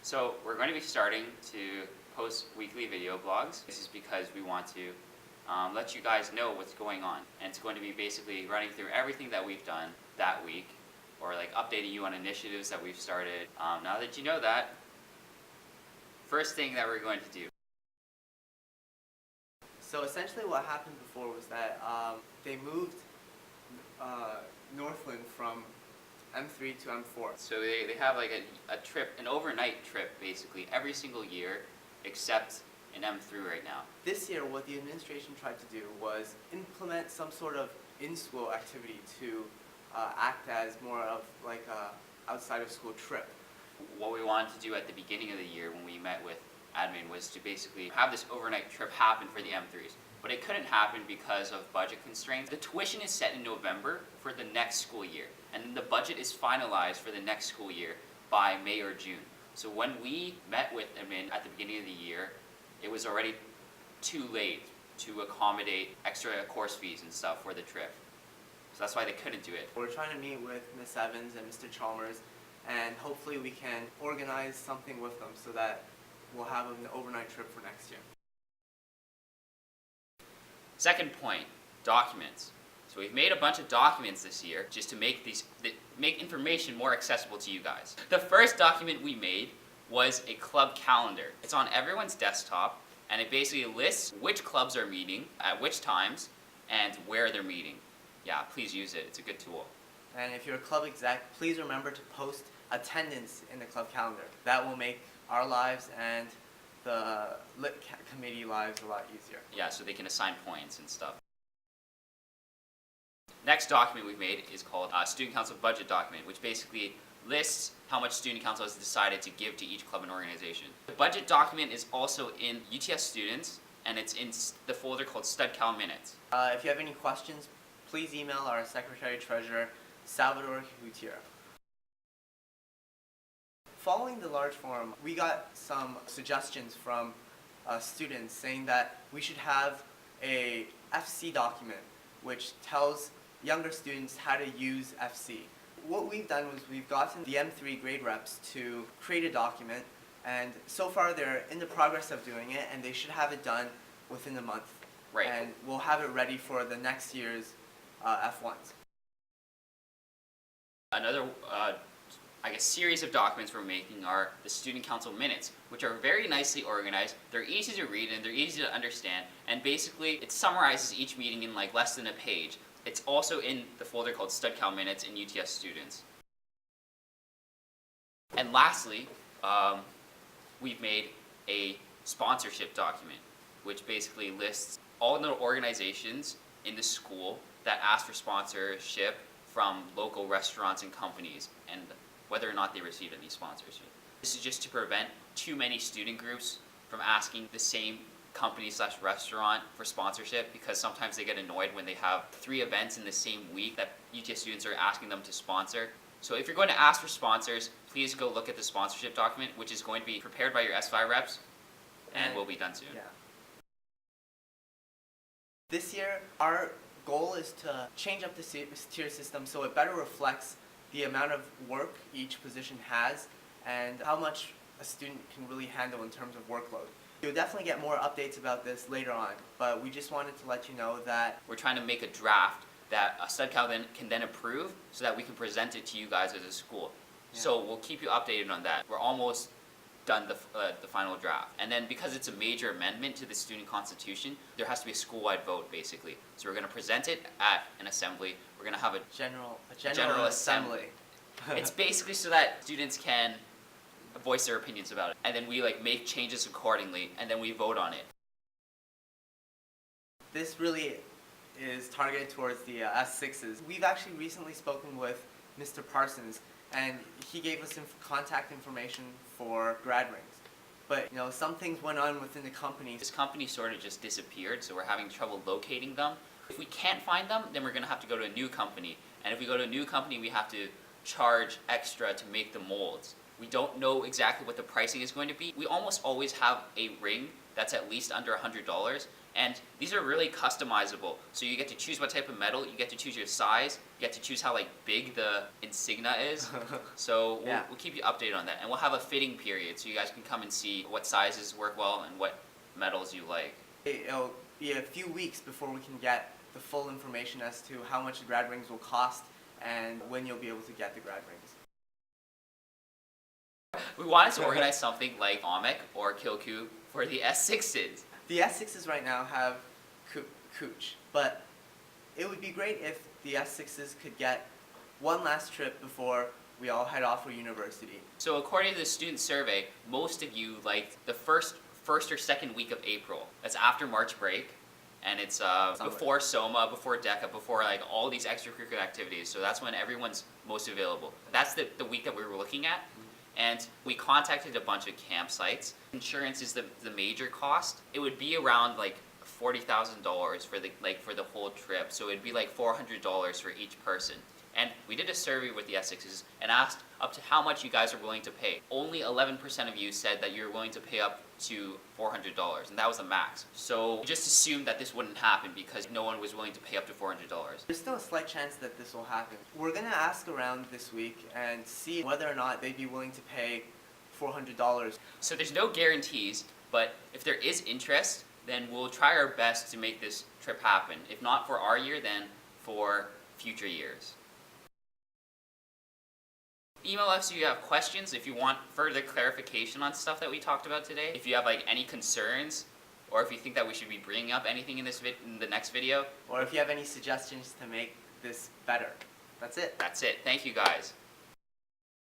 So we're going to be starting to post weekly video blogs. This is because we want to let you guys know what's going on. And it's going to be basically running through everything that we've done that week, or like updating you on initiatives that we've started. Now that you know that, first thing that we're going to do. So essentially what happened before was that they moved Northland from M3 to M4. So they have like a trip, an overnight trip basically, every single year except in M3 right now. This year what the administration tried to do was implement some sort of in-school activity to act as more of like a outside of school trip. What we wanted to do at the beginning of the year when we met with admin was to basically have this overnight trip happen for the M3s. But it couldn't happen because of budget constraints. The tuition is set in November for the next school year, and then the budget is finalized for the next school year by May or June. So when we met with admin at the beginning of the year, it was already too late to accommodate extra course fees and stuff for the trip. So that's why they couldn't do it. We're trying to meet with Ms. Evans and Mr. Chalmers, and hopefully we can organize something with them so that we'll have an overnight trip for next year. Second point, documents. So we've made a bunch of documents this year just to make make information more accessible to you guys. The first document we made was a club calendar. It's on everyone's desktop, and it basically lists which clubs are meeting, at which times, and where they're meeting. Yeah, please use it. It's a good tool. And if you're a club exec, please remember to post attendance in the club calendar. That will make our lives and the lit committee lives a lot easier. Yeah, so they can assign points and stuff. Next document we've made is called Student Council Budget Document, which basically lists how much Student Council has decided to give to each club and organization. The budget document is also in UTS Students, and it's in the folder called Studcow Minutes. If you have any questions, please email our Secretary-Treasurer, Salvador Gutierrez. Following the large forum, we got some suggestions from students saying that we should have a FC document which tells younger students how to use FC. What we've done was we've gotten the M3 grade reps to create a document, and so far they're in the progress of doing it, and they should have it done within a month. Right. And we'll have it ready for the next year's F1s. Another series of documents we're making are the Student Council Minutes, which are very nicely organized. They're easy to read and they're easy to understand, and basically it summarizes each meeting in like less than a page. It's also in the folder called Studcow Minutes in UTS Students. And lastly, we've made a sponsorship document, which basically lists all the organizations in the school that ask for sponsorship from local restaurants and companies, and whether or not they receive any sponsorship. This is just to prevent too many student groups from asking the same company/restaurant for sponsorship, because sometimes they get annoyed when they have 3 events in the same week that UTS students are asking them to sponsor. So if you're going to ask for sponsors, please go look at the sponsorship document, which is going to be prepared by your S5 reps, and will be done soon. Yeah. This year, our goal is to change up the tier system so it better reflects the amount of work each position has and how much a student can really handle in terms of workload. You'll definitely get more updates about this later on, but we just wanted to let you know that we're trying to make a draft that Studcow can then approve so that we can present it to you guys as a school. Yeah. So we'll keep you updated on that. We're almost done the final draft. And then because it's a major amendment to the student constitution, there has to be a school-wide vote basically. So we're going to present it at an assembly. We're going to have a general assembly. It's basically so that students can voice their opinions about it. And then we make changes accordingly, and then we vote on it. This really is targeted towards the S6s. We've actually recently spoken with Mr. Parsons, and he gave us contact information for Grad rings. But some things went on within the company. This company sort of just disappeared, so we're having trouble locating them. If we can't find them, then we're going to have to go to a new company. And if we go to a new company, we have to charge extra to make the molds. We don't know exactly what the pricing is going to be. We almost always have a ring that's at least under $100, And these are really customizable. So you get to choose what type of medal, you get to choose your size, you get to choose how like big the insignia is. So we'll keep you updated on that. And we'll have a fitting period so you guys can come and see what sizes work well and what medals you like. It'll be a few weeks before we can get the full information as to how much the grad rings will cost and when you'll be able to get the grad rings. We wanted to organize something like OMIC or Kilcoo for the S6s. The S6s right now have Cooch, but it would be great if the S6s could get one last trip before we all head off for university. So according to the student survey, most of you liked the first or second week of April. That's after March break, and it's before SOMA, before DECA, before like all these extracurricular activities. So that's when everyone's most available. That's the week that we were looking at. And we contacted a bunch of campsites. Insurance is the major cost. It would be around like $40,000 for the whole trip. So it'd be like $400 for each person. And we did a survey with the S6s and asked up to how much you guys are willing to pay. Only 11% of you said that you're willing to pay up to $400, and that was the max. So we just assumed that this wouldn't happen because no one was willing to pay up to $400. There's still a slight chance that this will happen. We're going to ask around this week and see whether or not they'd be willing to pay $400. So there's no guarantees, but if there is interest, then we'll try our best to make this trip happen. If not for our year, then for future years. Email us if you have questions, if you want further clarification on stuff that we talked about today, if you have like any concerns, or if you think that we should be bringing up anything in in the next video. Or if you have any suggestions to make this better. That's it. That's it. Thank you guys.